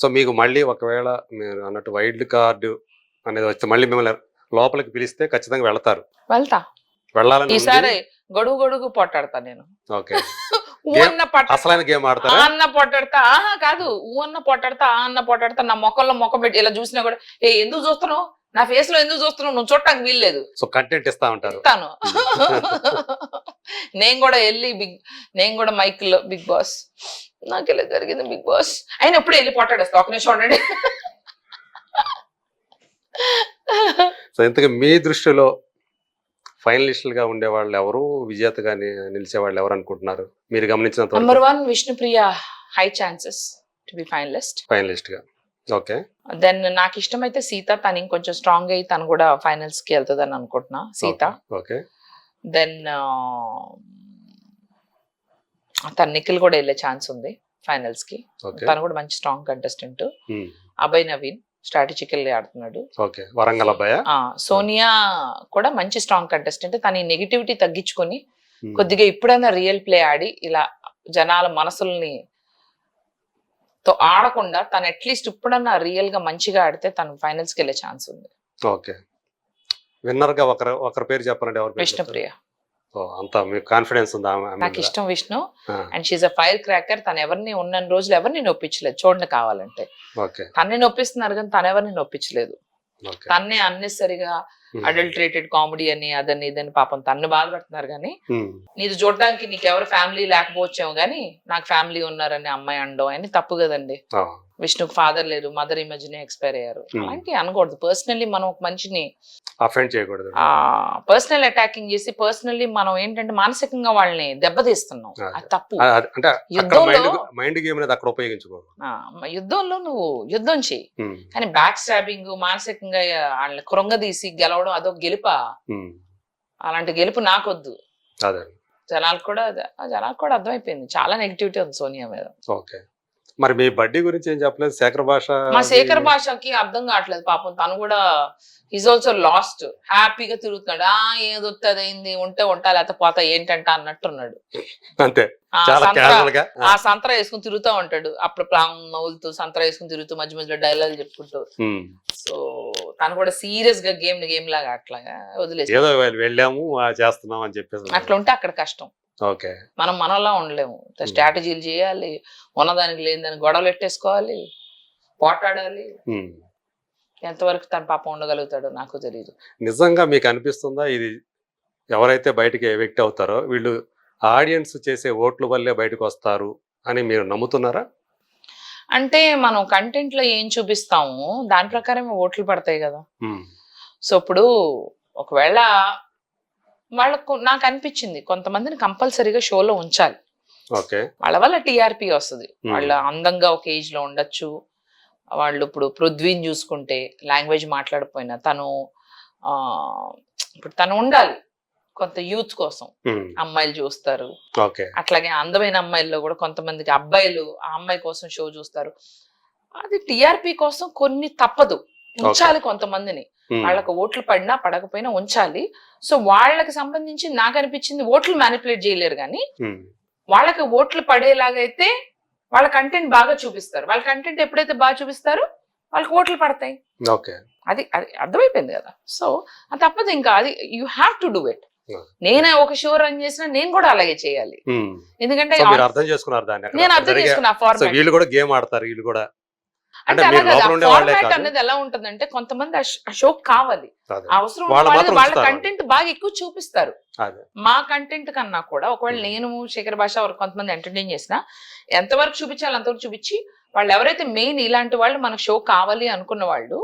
So మీకు మళ్ళీ ఒకవేళ మీరు అన్నట్టు వైల్డ్ కార్డ్ అనేది వస్తే మళ్ళీ మిమ్మల్ని లోపలికి పిలిస్తే ఖచ్చితంగా వెళ్తారు. వెళ్తా. వెళ్ళాలని ఉంది. ఈసారి గొడుగు గొడుగు పొట్టాడతా నేను. ఓకే. ఊ గేమ్ అన్న పట్ట అసలైన గేమ్ ఆ ఆడతారా? అన్న పొట్టాడతా. ఆహా కాదు, ఊ అన్న పొట్టాడతా, ఆ అన్న పొట్టాడతా. నా మొక్కల్లో మొక్క పెట్టి ఇలా చూసినా కూడా ఎందుకు చూస్తున్నావు, నా ఫేస్ లో ఎందుకు చూస్తున్నావు, నువ్వు చూడటానికి వీల్లేదు, సో కంటెంట్ ఇస్తా ఉంటారు. ఇస్తాను. నేను కూడా వెళ్ళి నేను కూడా మైక్ లో బిగ్ బాస్ నాకు ఇలా జరిగింది బిగ్ బాస్ అయినా ఎప్పుడు వెళ్ళి పొట్టాడేస్తా. ఒక నిమిషం ఉండండి. సో ఇంతకీ మీ దృష్టిలో ఫైనలిస్టులుగా ఉండే వాళ్ళు ఎవరు, విజేతగా నిలిచే వాళ్ళు ఎవరు అనుకుంటున్నారు మీరు గమనించినంత వరకు? Number 1 Vishnupriya, high chances to be finalist గా. ఓకే. దెన్ నాకు ఇష్టమైతే సీత, తను ఇంకొంచెం స్ట్రాంగ్ అయ్యి తను కూడా ఫైనల్స్ కి వెళ్తుందని అనుకుంటున్నా. సీత. ఓకే. దెన్ తను నిఖిల్ కూడా వెళ్ళే ఛాన్స్ ఉంది ఫైనల్స్ కి. తను కూడా మంచి strong contestant. Abhay Naveen strategical ఆడుతున్నాడు. ఓకే. వరంగల్ అబ్బాయ. సోనియా కూడా మంచి స్ట్రాంగ్ కంటెస్టెంట్. తన నెగిటివిటీ తగ్గించుకొని కొద్దిగా ఇప్పుడైనా రియల్ ప్లే ఆడి ఇలా జనాల మనసుల్ని తో ఆడకుండా తను అట్లీస్ట్ ఇప్పుడన్నా రియల్ గా మంచిగా ఆడితే తను ఫైనల్స్ కి వెళ్ళే ఛాన్స్ ఉంది. ఓకే. విన్నర్ గా ఒకరి పేరు చెప్పాలంటే ఎవరు? విష్ణుప్రియ. అంత మీకు కాన్ఫిడెన్స్ ఉందా? నాకు ఇష్టం Vishnu, and she's a firecracker. తను ఎవరిని ఉన్న రోజులు ఎవరిని నొప్పించలేదు. చూడండి కావాలంటే తన్నే నొప్పిస్తున్నారు కానీ తను ఎవరిని నొప్పించలేదు. తన్నే అన్నెసరిగా అడల్టరేటెడ్ కామెడీ అని అదని ఇదని పాపం తన్ను బాధ పెడుతున్నారు. కానీ నీది చూడడానికి నీకెవరు ఫ్యామిలీ లేకపోవచ్చేమో కానీ నాకు ఫ్యామిలీ ఉన్నారని అమ్మాయి అనడం అని తప్పు కదండి. విష్ణుకు ఫాదర్ లేరు, మదర్ ఈ మధ్యనే ఎక్స్పైర్ అయ్యారు. అలాంటి అనకూడదు. పర్సనల్లీ మనం ఒక మనిషిని అఫెండ్ చేయకూడదు. పర్సనల్ అటాకింగ్ చేసి పర్సనల్లీ మనం ఏంటంటే మానసికంగా వాళ్ళని దెబ్బతీస్తున్నాం. అది తప్పు. యుద్ధంలో నువ్వు యుద్ధం చెయ్యి, కానీ బ్యాక్ స్టాబింగ్ మానసికంగా వాళ్ళని కృంగదీసి గెలవడం అదొక గెలుపా? అలాంటి గెలుపు నాకొద్దు. జనాలకు కూడా అర్థమైపోయింది. చాలా నెగిటివిటీ ఉంది సోనియా మీద. మరి మీ బడ్డీ గురించి ఏం చెప్పలేదు? శేఖర్ భాష, మా శేఖర్ భాషకి అర్థం కావట్లేదు పాపం. తను కూడా ఈజ్ ఆల్సో లాస్ట్. హ్యాపీగా తిరుగుతున్నాడు. ఏదొత్తది అయింది ఉంటే ఉంటా లేకపోతే పోతా ఏంటంట అన్నట్టున్నాడు. అంతే. ఆ సంతరా వేసుకుని తిరుగుతూ ఉంటాడు. అప్పుడు నవ్వులుతూ సంతరా వేసుకుని తిరుగుతూ మధ్య మధ్యలో డైలాగ్ చెప్పుకుంటూ. సో తను కూడా సీరియస్ గా గేమ్ లాగా అట్లాగా వదిలేసి వెళ్ళాము చేస్తున్నాం అని చెప్పేసి అట్లా ఉంటే అక్కడ కష్టం. ఓకే. మనం మనలా ఉండలేము. స్ట్రాటజీలు చేయాలి, ఉన్నదానికి లేనిదాన్ని గొడవలు ఎట్టేసుకోవాలి, పోటాడాలి. ఎంతవరకు తన పాపం ఉండగలుగుతాడో నాకు తెలియదు. నిజంగా మీకు అనిపిస్తుందా ఇది ఎవరైతే బయటకి ఎవిక్ట్ అవుతారో వీళ్ళు ఆడియన్స్ చేసే ఓట్ల వల్లే బయటకు వస్తారు అని మీరు నమ్ముతున్నారా? అంటే మనం కంటెంట్ లో ఏం చూపిస్తాము దాని ప్రకారం ఓట్లు పడతాయి కదా. సో ఇప్పుడు ఒకవేళ వాళ్ళకు నాకు అనిపించింది కొంతమందిని కంపల్సరీగా షోలో ఉంచాలి. వాళ్ళ వల్ల టీఆర్పీ వస్తుంది. వాళ్ళ అందంగా ఒక ఏజ్ లో ఉండొచ్చు. వాళ్ళు ఇప్పుడు పృథ్వీని చూసుకుంటే లాంగ్వేజ్ మాట్లాడకపోయినా ఇప్పుడు తను ఉండాలి కొంత యూత్ కోసం. అమ్మాయిలు చూస్తారు. అట్లాగే అందమైన అమ్మాయిల్లో కూడా కొంతమందికి అబ్బాయిలు ఆ అమ్మాయి కోసం షో చూస్తారు. అది టీఆర్పీ కోసం కొన్ని తప్పదు, ఉంచాలి కొంతమందిని. వాళ్ళకి ఓట్లు పడినా పడకపోయినా ఉంచాలి. సో వాళ్ళకి సంబంధించి నాకు అనిపించింది ఓట్లు మ్యానిపులేట్ చేయలేరు కానీ వాళ్ళకి ఓట్లు పడేలాగైతే వాళ్ళ కంటెంట్ బాగా చూపిస్తారు. వాళ్ళ కంటెంట్ ఎప్పుడైతే బాగా చూపిస్తారో వాళ్ళకి ఓట్లు పడతాయి. అది అర్థమైపోయింది కదా. సో అది తప్పదు. ఇంకా అది you have to do it. నేనే ఒక షో రన్ చేసినా నేను కూడా అలాగే చేయాలి. ఎందుకంటే నేను అర్థం చేసుకున్నా ఫార్మాట్. వీళ్ళు కూడా గేమ్ ఆడతారు. వీళ్ళు కూడా అంటే ఫార్మాట్ అనేది ఎలా ఉంటదంటే కొంతమంది ఆ షో కావాలి, అవసరం వాళ్ళ కంటెంట్ బాగా ఎక్కువ చూపిస్తారు. మా కంటెంట్ కన్నా కూడా ఒకవేళ నేను శేఖర్ భాష కొంతమంది ఎంటర్టైన్ చేసినా ఎంతవరకు చూపించాలి అంతవరకు చూపించి వాళ్ళు ఎవరైతే మెయిన్ ఇలాంటి వాళ్ళు మనకు షో కావాలి అనుకున్న వాళ్ళు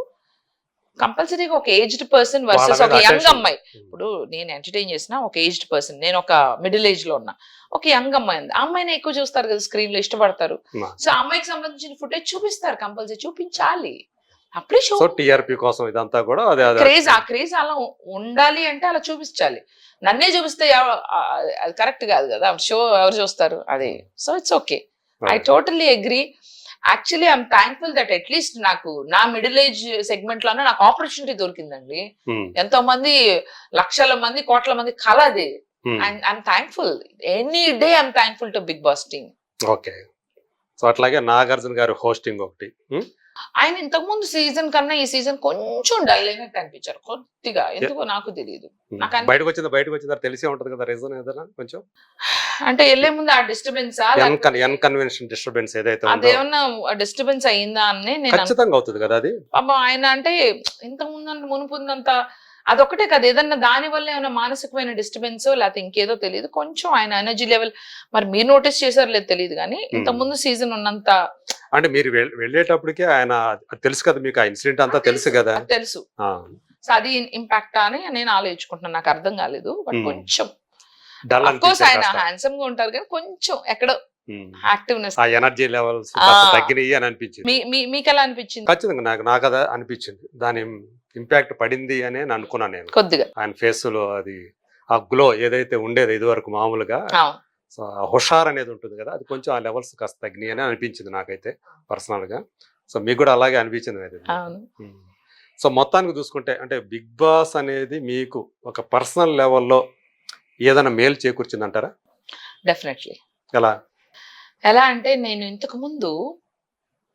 కంపల్సరీగా ఒక ఏజ్డ్ పర్సన్ వర్సెస్ ఒక యంగ్ అమ్మాయి. ఇప్పుడు నేను ఎంటర్టైన్ చేసిన ఒక ఏజ్డ్ పర్సన్, నేను ఒక మిడిల్ ఏజ్ లో ఉన్నా, ఒక యంగ్ అమ్మాయి ఉంది. ఆ అమ్మాయిని ఎక్కువ చూస్తారు కదా, స్క్రీన్ లో ఇష్టపడతారు. సో ఆ అమ్మాయికి సంబంధించిన ఫుటేజ్ చూపిస్తారు, కంపల్సరీ చూపించాలి. అప్పుడే షో టీఆర్పీ కోసం ఇదంతా కూడా క్రేజ్. ఆ క్రేజ్ అలా ఉండాలి అంటే అలా చూపించాలి. నన్నే చూపిస్తే అది కరెక్ట్ కాదు కదా, షో ఎవరు చూస్తారు అది. So it's okay, I totally agree. Actually I'm thankful that at least నాకు నా మిడిల్ ఏజ్ సెగ్మెంట్ లోనే నాకు ఆపర్చునిటీ దొరికిందండి. ఎంతో మంది లక్షల మంది కోట్ల మంది కళ అది. And I'm thankful any day. I'm thankful to Bigg Boss team. Okay. So అట్లాగే నాగార్జున గారి హోస్టింగ్ ఒకటి. ఆయన ఇంతకు ముందు సీజన్ కన్నా ఈ సీజన్ కొంచెం డల్ అయినట్టు అనిపించారు కొద్దిగా, ఎందుకో నాకు తెలియదు. బయటకు వచ్చిందా తెలిసే ఉంటది కదా రీజన్ ఏదైనా కొంచెం, అంటే వెళ్లే ముందు ఆ డిస్టర్బెన్స్ అన్కన్వెన్షన్ డిస్టర్బెన్స్ ఏదైతే ఉందో అదేమన్నా డిస్టర్బెన్స్ అయ్యిందా అని నేను ఖచ్చితంగా అవుతుంది కదా అది. పాపం ఆయన అంటే ఇంతకు ముందు మునుపుందంత అదొకటే కదా, ఏదన్నా దాని వల్ల ఏమైనా మానసికమైన డిస్టర్బెన్స్ లేకపోతే ఇంకేదో తెలియదు, కొంచెం ఆయన ఎనర్జీ లెవెల్ మరి మీరు నోటీస్ చేశారు లేదు తెలియదు కానీ ఇంతకు ముందు సీజన్ ఉన్నంత. అంటే మీరు వెళ్ళేటప్పటికే ఆయన తెలుసు కదా మీకు, ఆ ఇన్సిడెంట్ అంతా తెలుసు కదా. తెలుసు. సో అది ఇంపాక్ట్ అని నేను ఆలోచించుకుంటున్నాను, నాకు అర్థం కాలేదు. బట్ కొంచెం కోర్స్ ఆయన హ్యాండ్సమ్ గా ఉంటారు కానీ కొంచెం ఎక్కడో యాక్టివ్నెస్, ఆ ఎనర్జీ లెవెల్స్ తగ్గినాయి అని అనిపించింది. మీకు ఎలా అనిపించింది? ఖచ్చితంగా నాకు అదే అనిపించింది, దాని ఇంపాక్ట్ పడింది అని అనుకున్నాను నేను కొద్దిగా. ఆయన ఫేస్ లో అది ఆ గ్లో ఏదైతే ఉండేది ఇది వరకు మామూలుగా, సో ఆ హుషార్ అనేది ఉంటుంది కదా, అది కొంచెం ఆ లెవెల్స్ కాస్త తగ్గినాయి అని అనిపించింది నాకైతే పర్సనల్ గా. సో మీకు కూడా అలాగే అనిపించింది. సో మొత్తానికి చూసుకుంటే అంటే బిగ్ బాస్ అనేది మీకు ఒక పర్సనల్ లెవెల్లో ఏదైనా మేలు చేకూర్చింది అంటారా? డెఫినెట్లీ. ఎలా అంటే నేను ఇంతకు ముందు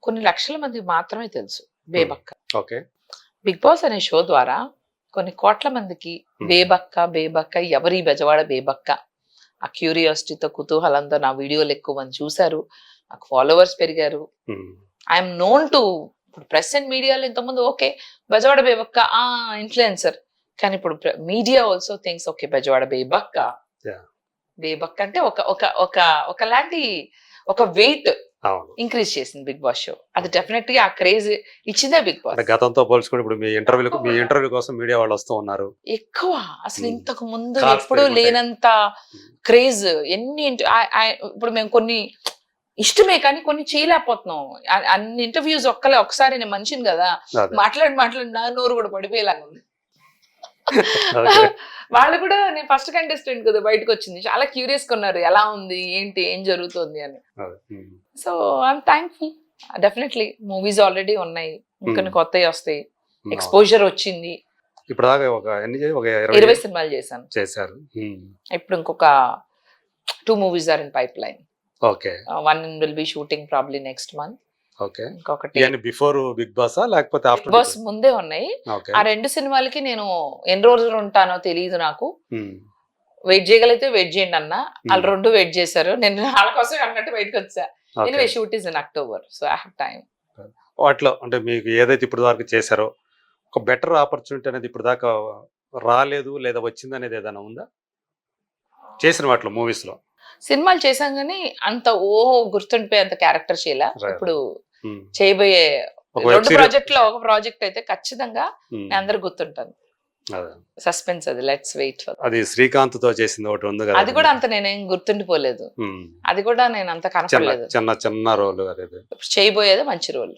కొన్ని లక్షల మంది మాత్రమే తెలుసు బేబక్క. ఓకే. బిగ్ బాస్ అనే షో ద్వారా కొన్ని కోట్ల మందికి బేబక్క ఎవరి బెజవాడ బేబక్క ఆ క్యూరియాసిటీతో కుతూహలంతో నా వీడియోలు ఎక్కువ మంది చూశారు, నాకు ఫాలోవర్స్ పెరిగారు. ఐఎమ్ నోన్ టు ఇప్పుడు ప్రెస్ అండ్ మీడియాలో ఇంతకుముందు ఓకే బెజవాడ బేబక్క ఇన్ఫ్లుయెన్సర్, కానీ ఇప్పుడు media also thinks okay Bezawada Bebakka అంటే ఒకలాంటి ఒక వెయిట్ ఇంక్రీజ్ చేసింది బిగ్ బాస్ షో. అది డెఫినెట్ గా ఆ క్రేజ్ ఇచ్చిందే బిగ్ బాస్. గతంతో పోల్చుకుని ఇప్పుడు మీ ఇంటర్వ్యూ కోసం మీడియా వాళ్ళు వస్తూ ఉన్నారు ఎక్కువ. అసలు ఇంతకు ముందు ఎప్పుడూ లేనంత క్రేజ్. ఇప్పుడు మేము కొన్ని ఇష్టమే కానీ కొన్ని చేయలేకపోతున్నాం. అన్ని ఇంటర్వ్యూస్ ఒకసారి నేను మనిషిని కదా, మాట్లాడి నా నోరు కూడా పడిపోయేలాగా ఉంది. వాళ్ళు కూడా నేను ఫస్ట్ కంటెస్టెంట్ కదా బయటకు వచ్చింది, చాలా క్యూరియస్ గా ఉన్నారు ఎలా ఉంది ఏంటి ఏం జరుగుతుంది అని. So I'm thankful. Definitely movies already ఉన్నాయి, ఇంకొన్ని కొత్తవి వస్తాయి, ఎక్స్పోజర్ వచ్చింది. ఇప్పుడు దాకా ఒక 20 సినిమాలు చేశారు. ఇప్పుడు ఇంకొక 2 movies are in pipeline. Okay. One will be shooting probably next month. Okay. ఇంకొకటి బిఫోర్ బిగ్ బాస్ లేకపోతే ఆఫ్టర్ బిగ్ బాస్ ముందే ఉన్నాయి. ఆ 2 సినిమాలకి నేను ఎన్ని రోజులు ఉంటానో తెలియదు నాకు. వెయిట్ చేయగలిగితే వెయిట్ చేయండి అన్న, వాళ్ళు 2 వెయిట్ చేశారు, నేను వాళ్ళ కోసం అన్నట్టు బయటకు వచ్చా. Anyway shoot is in October, so I have time. వాటిలో అంటే మీకు ఏదైతే ఇప్పుడు దాకా చేశారో ఒక బెటర్ ఆపర్చునిటీ అనేది ఇప్పుడు దాకా రాలేదు లేదా వచ్చింది అనేది ఏదైనా ఉందా చేసిన వాటిలో? మూవీస్ లో సినిమాలు చేశాం కానీ అంత గుర్తుండిపోయే అంత క్యారెక్టర్ చేయలే. ఇప్పుడు చేయబోయే 2 ప్రాజెక్ట్ లో ఒక ప్రాజెక్ట్ అయితే ఖచ్చితంగా నేను అందరు గుర్తుంటాను. సస్పెన్స్, అది లెట్స్ వెయిట్ ఫర్. అది శ్రీకాంత్ తో చేసింది ఒకటి ఉంది కదా, అది కూడా అంత నేనేం గుర్తుండిపోలేదు, అది కూడా నేను అంత కనపడలేదు. చిన్న రోల్. చేయబోయేది మంచి రోల్.